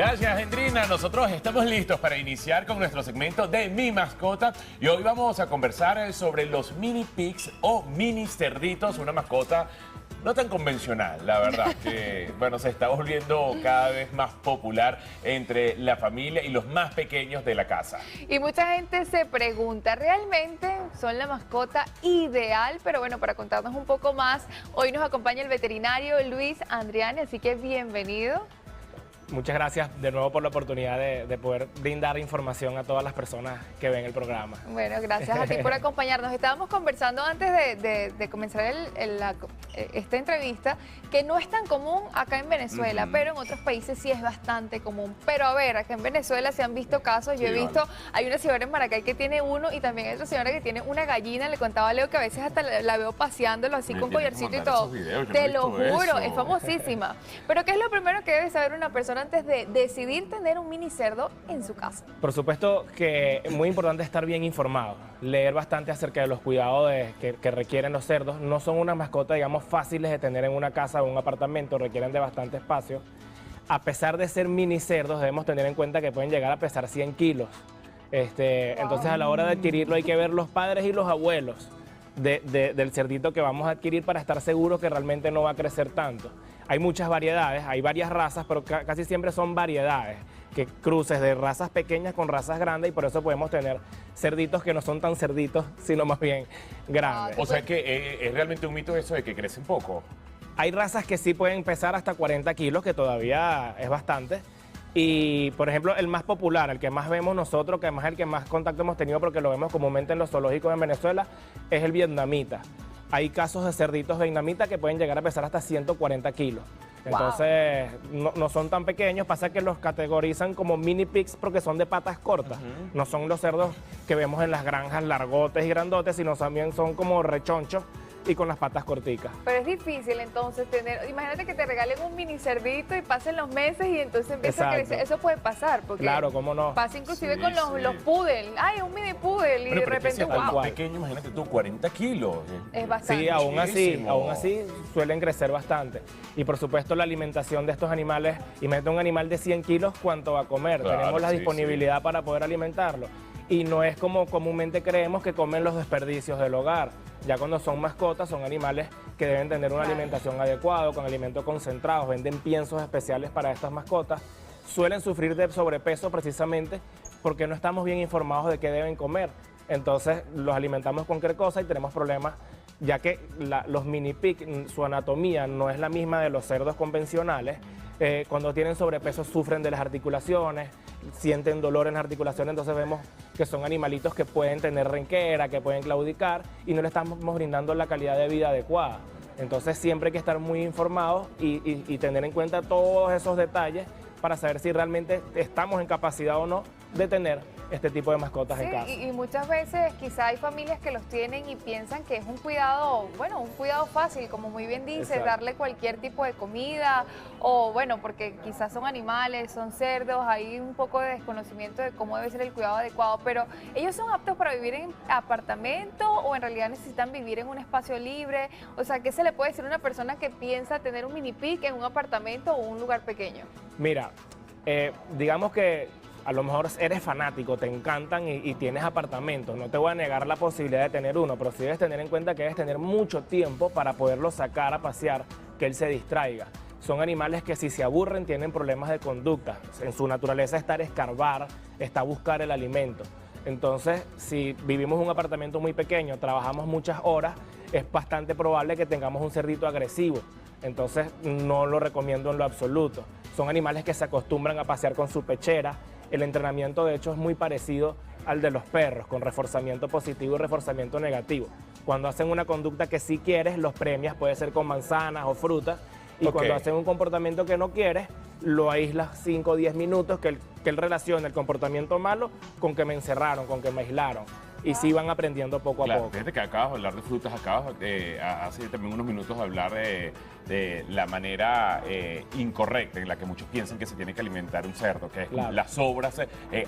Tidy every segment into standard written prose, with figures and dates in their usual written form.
Gracias, Gendrina. Nosotros estamos listos para iniciar con nuestro segmento de Mi Mascota. Y hoy vamos a conversar sobre los mini pigs o mini cerditos, una mascota no tan convencional, la verdad, que bueno, se está volviendo cada vez más popular entre la familia y los más pequeños de la casa. Y mucha gente se pregunta, ¿realmente son la mascota ideal? Pero bueno, para contarnos un poco más, hoy nos acompaña el veterinario Luis Andriani, así que bienvenido. Muchas gracias de nuevo por la oportunidad de poder brindar información a todas las personas que ven el programa. Bueno, gracias a ti por acompañarnos. Estábamos conversando antes de comenzar esta entrevista que no es tan común acá en Venezuela, pero en otros países sí es bastante común. Pero a ver, acá en Venezuela se han visto casos, yo he visto, hay una señora en Maracay que tiene uno y también hay otra señora que tiene una gallina. Le contaba a Leo que a veces hasta la veo paseándolo así con collarcito y todo. Te lo juro, es famosísima. Pero ¿qué es lo primero que debe saber una persona antes de decidir tener un mini cerdo en su casa? Por supuesto que es muy importante estar bien informado, leer bastante acerca de los cuidados que requieren los cerdos. No son una mascota, digamos, fáciles de tener en una casa o un apartamento, requieren de bastante espacio. A pesar de ser mini cerdos, debemos tener en cuenta que pueden llegar a pesar 100 kilos. Entonces, a la hora de adquirirlo hay que ver los padres y los abuelos del cerdito que vamos a adquirir para estar seguros que realmente no va a crecer tanto. Hay muchas variedades, hay varias razas, pero casi siempre son variedades, que cruces de razas pequeñas con razas grandes, y por eso podemos tener cerditos que no son tan cerditos, sino más bien grandes. O sea que es realmente un mito eso de que crecen poco. Hay razas que sí pueden pesar hasta 40 kilos, que todavía es bastante. Y, por ejemplo, el más popular, el que más vemos nosotros, que además es el que más contacto hemos tenido porque lo vemos comúnmente en los zoológicos en Venezuela, es el vietnamita. Hay casos de cerditos vietnamitas que pueden llegar a pesar hasta 140 kilos. Entonces, no son tan pequeños. Pasa que los categorizan como mini pigs porque son de patas cortas. No son los cerdos que vemos en las granjas largotes y grandotes, sino también son como rechonchos y con las patas corticas. Pero es difícil entonces tener, imagínate que te regalen un mini cerdito y pasen los meses y entonces empieza a crecer. Eso puede pasar, porque claro, cómo no. pasa inclusive con los poodle. Ay, un mini poodle, y de repente, wow. Pequeño, imagínate tú, 40 kilos. Es bastante. Sí, aún así suelen crecer bastante. Y por supuesto la alimentación de estos animales, imagínate un animal de 100 kilos, ¿cuánto va a comer? Claro, tenemos la disponibilidad para poder alimentarlo. Y no es como comúnmente creemos que comen los desperdicios del hogar. Ya cuando son mascotas, son animales que deben tener una alimentación adecuada, con alimentos concentrados. Venden piensos especiales para estas mascotas. Suelen sufrir de sobrepeso precisamente porque no estamos bien informados de qué deben comer. Entonces los alimentamos con cualquier cosa y tenemos problemas, ya que los mini pig, su anatomía no es la misma de los cerdos convencionales. Cuando tienen sobrepeso sufren de las articulaciones, sienten dolor en las articulaciones, entonces vemos que son animalitos que pueden tener renquera, que pueden claudicar y no le estamos brindando la calidad de vida adecuada. Entonces siempre hay que estar muy informados y tener en cuenta todos esos detalles para saber si realmente estamos en capacidad o no de tener este tipo de mascotas en casa. Y muchas veces quizá hay familias que los tienen y piensan que es un cuidado, bueno, un cuidado fácil, como muy bien dices, darle cualquier tipo de comida, o bueno, porque quizás son animales, son cerdos, hay un poco de desconocimiento de cómo debe ser el cuidado adecuado, pero ¿ellos son aptos para vivir en apartamento o en realidad necesitan vivir en un espacio libre? O sea, ¿qué se le puede decir a una persona que piensa tener un mini pig en un apartamento o un lugar pequeño? Mira, digamos que a lo mejor eres fanático, te encantan y tienes apartamentos. No te voy a negar la posibilidad de tener uno, pero sí debes tener en cuenta que debes tener mucho tiempo para poderlo sacar a pasear, que él se distraiga. Son animales que si se aburren tienen problemas de conducta. En su naturaleza está escarbar, está buscar el alimento. Entonces, si vivimos en un apartamento muy pequeño, trabajamos muchas horas, es bastante probable que tengamos un cerdito agresivo. Entonces, no lo recomiendo en lo absoluto. Son animales que se acostumbran a pasear con su pechera. El entrenamiento, de hecho, es muy parecido al de los perros, con reforzamiento positivo y reforzamiento negativo. Cuando hacen una conducta que sí quieres, los premias, puede ser con manzanas o frutas, y cuando hacen un comportamiento que no quieres, lo aíslas 5 o 10 minutos, que él relaciona el comportamiento malo con que me encerraron, con que me aislaron. y sí van aprendiendo poco a Claro, poco. fíjate que acabas de hablar de frutas, hace también unos minutos de hablar de la manera incorrecta en la que muchos piensan que se tiene que alimentar un cerdo, que es Claro. las sobras.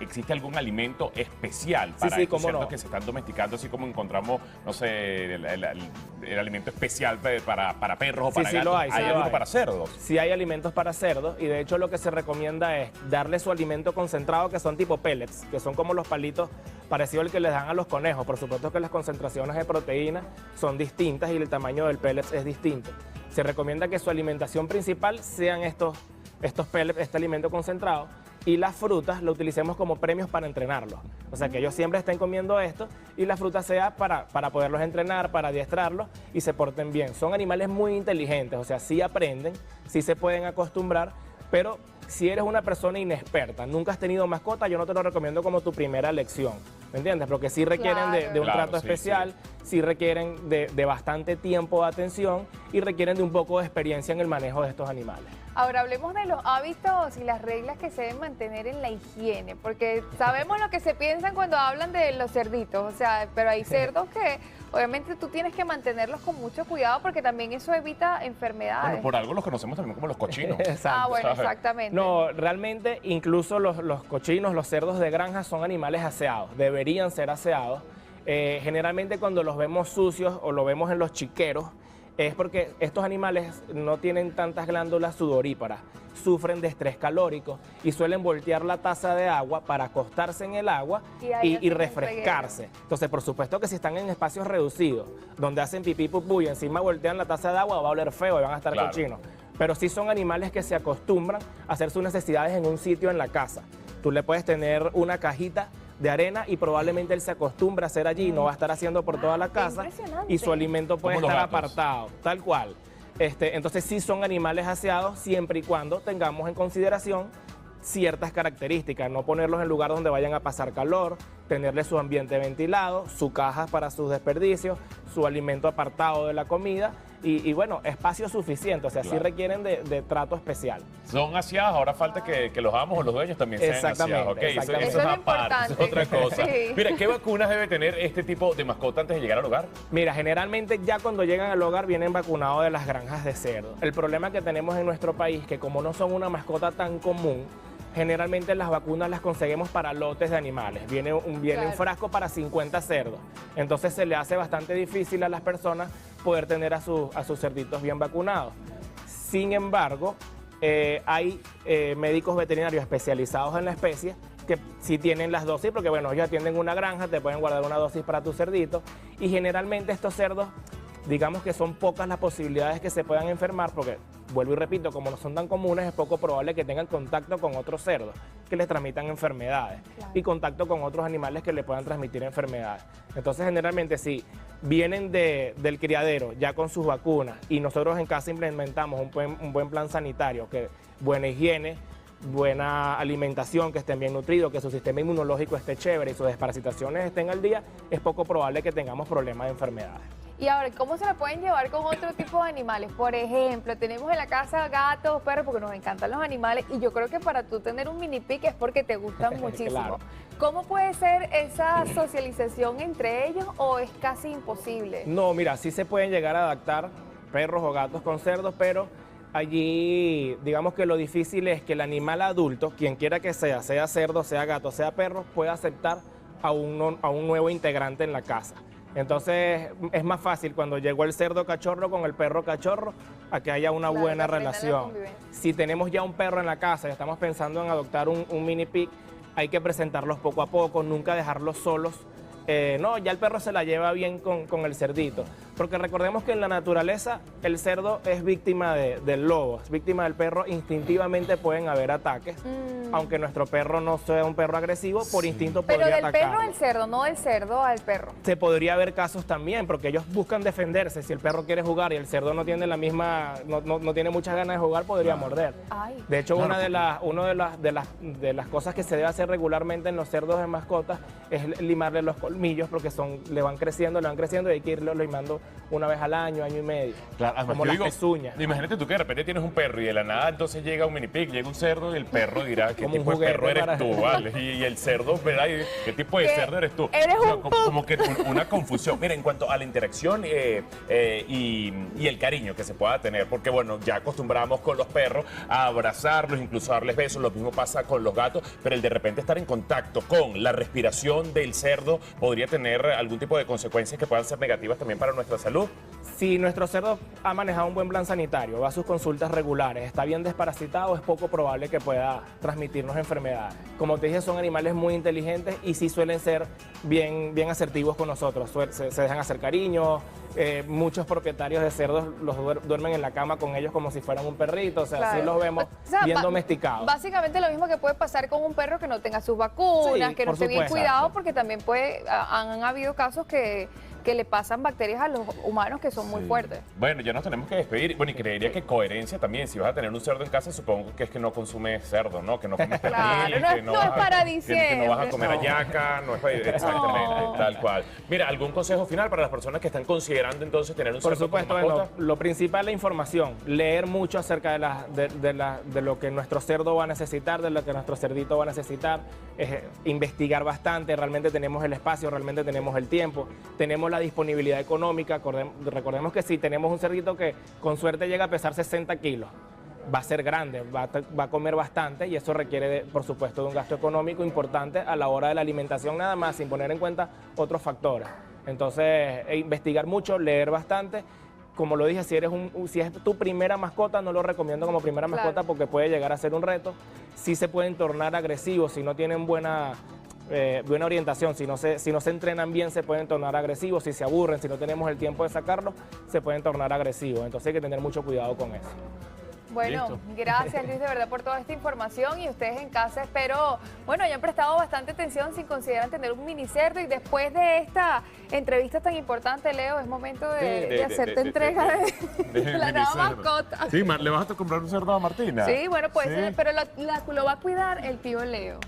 ¿Existe algún alimento especial para sí, estos cómo cerdos no. que se están domesticando, así como encontramos, no sé, el alimento especial para perros o Sí, para sí gatos? lo hay, sí lo alguno hay. para cerdos? Sí hay alimentos para cerdos y de hecho lo que se recomienda es darle su alimento concentrado, que son tipo pellets, que son como los palitos parecidos al que les dan a los conejos. Por supuesto que las concentraciones de proteína son distintas y el tamaño del pellets es distinto. Se recomienda que su alimentación principal sean estos pellets, este alimento concentrado, y las frutas lo utilicemos como premios para entrenarlos. O sea, que ellos siempre estén comiendo esto y la fruta sea para poderlos entrenar, para adiestrarlos y se porten bien. Son animales muy inteligentes, o sea, sí aprenden, sí se pueden acostumbrar, pero si eres una persona inexperta, nunca has tenido mascota, yo no te lo recomiendo como tu primera lección, ¿me entiendes? Porque sí requieren de un Claro, trato sí, especial, sí requieren de bastante tiempo de atención y requieren de un poco de experiencia en el manejo de estos animales. Ahora hablemos de los hábitos y las reglas que se deben mantener en la higiene, porque sabemos lo que se piensan cuando hablan de los cerditos, o sea, pero hay cerdos que obviamente tú tienes que mantenerlos con mucho cuidado porque también eso evita enfermedades. Bueno, por algo los conocemos también como los cochinos. Exacto. Bueno, ¿sabes? exactamente. No, realmente incluso los cochinos, los cerdos de granja son animales aseados, deberían ser aseados. Generalmente cuando los vemos sucios o lo vemos en los chiqueros, es porque estos animales no tienen tantas glándulas sudoríparas, sufren de estrés calórico y suelen voltear la taza de agua para acostarse en el agua Y ahí y hacen un refrescarse. Entonces, por supuesto que si están en espacios reducidos, donde hacen pipí, pupú y encima voltean la taza de agua, va a oler feo y van a estar Claro. cochinos. Pero sí son animales que se acostumbran a hacer sus necesidades en un sitio en la casa. Tú le puedes tener una cajita de arena y probablemente él se acostumbra a hacer allí y no va a estar haciendo por toda la Qué casa impresionante. y su alimento puede Como los estar gatos. apartado, tal cual. Entonces sí son animales aseados siempre y cuando tengamos en consideración ciertas características, no ponerlos en lugares donde vayan a pasar calor, tenerle su ambiente ventilado, su caja para sus desperdicios, su alimento apartado de la comida y bueno, espacio suficiente, o sea, sí Claro. requieren de trato especial. Son aseados, ahora falta que los amos o los dueños también sean Exactamente, aseados. ¿Ok? exactamente. Eso Eso es es lo aparte, eso es otra importante. cosa. Sí. Mira, ¿qué vacunas debe tener este tipo de mascota antes de llegar al hogar? Mira, generalmente ya cuando llegan al hogar vienen vacunados de las granjas de cerdo. El problema que tenemos en nuestro país, que como no son una mascota tan común, generalmente las vacunas las conseguimos para lotes de animales. Viene un Claro. frasco para 50 cerdos. Entonces se le hace bastante difícil a las personas poder tener a sus cerditos bien vacunados. Sin embargo, hay médicos veterinarios especializados en la especie que sí tienen las dosis, porque bueno, ellos atienden una granja, te pueden guardar una dosis para tu cerdito y generalmente estos cerdos, digamos que son pocas las posibilidades que se puedan enfermar, porque vuelvo y repito, como no son tan comunes, es poco probable que tengan contacto con otros cerdos que les transmitan enfermedades Claro. y contacto con otros animales que le puedan transmitir enfermedades. Entonces, generalmente, si vienen del criadero ya con sus vacunas y nosotros en casa implementamos un buen plan sanitario, que buena higiene, buena alimentación, que estén bien nutridos, que su sistema inmunológico esté chévere y sus desparasitaciones estén al día, es poco probable que tengamos problemas de enfermedades. Y ahora, ¿cómo se la pueden llevar con otro tipo de animales? Por ejemplo, tenemos en la casa gatos, perros, porque nos encantan los animales y yo creo que para tú tener un mini pig es porque te gustan muchísimo. Claro. ¿Cómo puede ser esa socialización entre ellos o es casi imposible? No, mira, sí se pueden llegar a adaptar perros o gatos con cerdos, pero allí digamos que lo difícil es que el animal adulto, quien quiera que sea cerdo, sea gato, sea perro, pueda aceptar a un nuevo integrante en la casa. Entonces es más fácil cuando llegó el cerdo cachorro con el perro cachorro a que haya una Claro, buena que aprendan la relación. convivencia. Si tenemos ya un perro en la casa y estamos pensando en adoptar un mini pig, hay que presentarlos poco a poco, nunca dejarlos solos. No, ya el perro se la lleva bien con el cerdito. Porque recordemos que en la naturaleza el cerdo es víctima del lobo, es víctima del perro, instintivamente pueden haber ataques. Aunque nuestro perro no sea un perro agresivo, por instinto Pero podría del atacarlo. perro al cerdo, no del cerdo al perro. Se podría haber casos también, porque ellos buscan defenderse. Si el perro quiere jugar y el cerdo no tiene la misma, no tiene muchas ganas de jugar, podría morder. Ay. De hecho, Claro, una de las cosas que se debe hacer regularmente en los cerdos de mascotas es limarle los colmillos, porque le van creciendo y hay que irlo limando una vez al año, año y medio. Claro, además como yo las digo, pezuñas. imagínate tú que de repente tienes un perro y de la nada entonces llega un mini pig, llega un cerdo y el perro dirá, ¿qué Como un tipo de juguete perro eres para- tú? ¿Vale? Y el cerdo, ¿verdad? Y, ¿qué tipo de Que cerdo eres tú? eres O sea, un como que una confusión. Mira, en cuanto a la interacción y el cariño que se pueda tener, porque bueno, ya acostumbramos con los perros a abrazarlos, incluso a darles besos, lo mismo pasa con los gatos, pero el de repente estar en contacto con la respiración del cerdo podría tener algún tipo de consecuencias que puedan ser negativas también para nuestra salud. Si nuestro cerdo ha manejado un buen plan sanitario, va a sus consultas regulares, está bien desparasitado, es poco probable que pueda transmitirnos enfermedades. Como te dije, son animales muy inteligentes y sí suelen ser bien asertivos con nosotros. Se dejan hacer cariño. Muchos propietarios de cerdos los duermen en la cama con ellos como si fueran un perrito. O sea, Claro. sí los vemos O sea, bien domesticados. Básicamente lo mismo que puede pasar con un perro que no tenga sus vacunas, Sí, que no por esté bien supuesto. cuidado, porque también han habido casos que le pasan bacterias a los humanos que son muy fuertes. Bueno, ya nos tenemos que despedir. Bueno, y creería que coherencia también. Si vas a tener un cerdo en casa, supongo que es que no consumes cerdo, ¿no? Que no comes Claro, pernil, no es- que no es vas para que no vas a comer diciembre. hallaca, no es para... Exactamente, No. tal cual. Mira, ¿algún consejo final para las personas que están considerando entonces tener un Por cerdo supuesto, como mascota? bueno, lo principal es la información, leer mucho acerca de lo que nuestro cerdo va a necesitar, de lo que nuestro cerdito va a necesitar, investigar bastante, realmente tenemos el espacio, realmente tenemos el tiempo, tenemos la disponibilidad económica. Recordemos que si tenemos un cerdito que con suerte llega a pesar 60 kilos, va a ser grande, va a comer bastante y eso requiere, por supuesto, de un gasto económico importante a la hora de la alimentación nada más, sin poner en cuenta otros factores. Entonces, investigar mucho, leer bastante. Como lo dije, si es tu primera mascota, no lo recomiendo como primera Claro. mascota porque puede llegar a ser un reto. Sí se pueden tornar agresivos si no tienen buena orientación, si no se entrenan bien se pueden tornar agresivos, si se aburren, si no tenemos el tiempo de sacarlos, se pueden tornar agresivos. Entonces hay que tener mucho cuidado con eso. Bueno, Listo. gracias Luis de verdad por toda esta información y ustedes en casa espero, bueno, hayan prestado bastante atención si consideran tener un mini cerdo y después de esta entrevista tan importante, Leo, es momento de hacerte entrega de la mini nueva cerdo. mascota. Sí, ¿le vas a comprar un cerdo a Martina? Sí, bueno, pues, Sí. pero lo va a cuidar el tío Leo.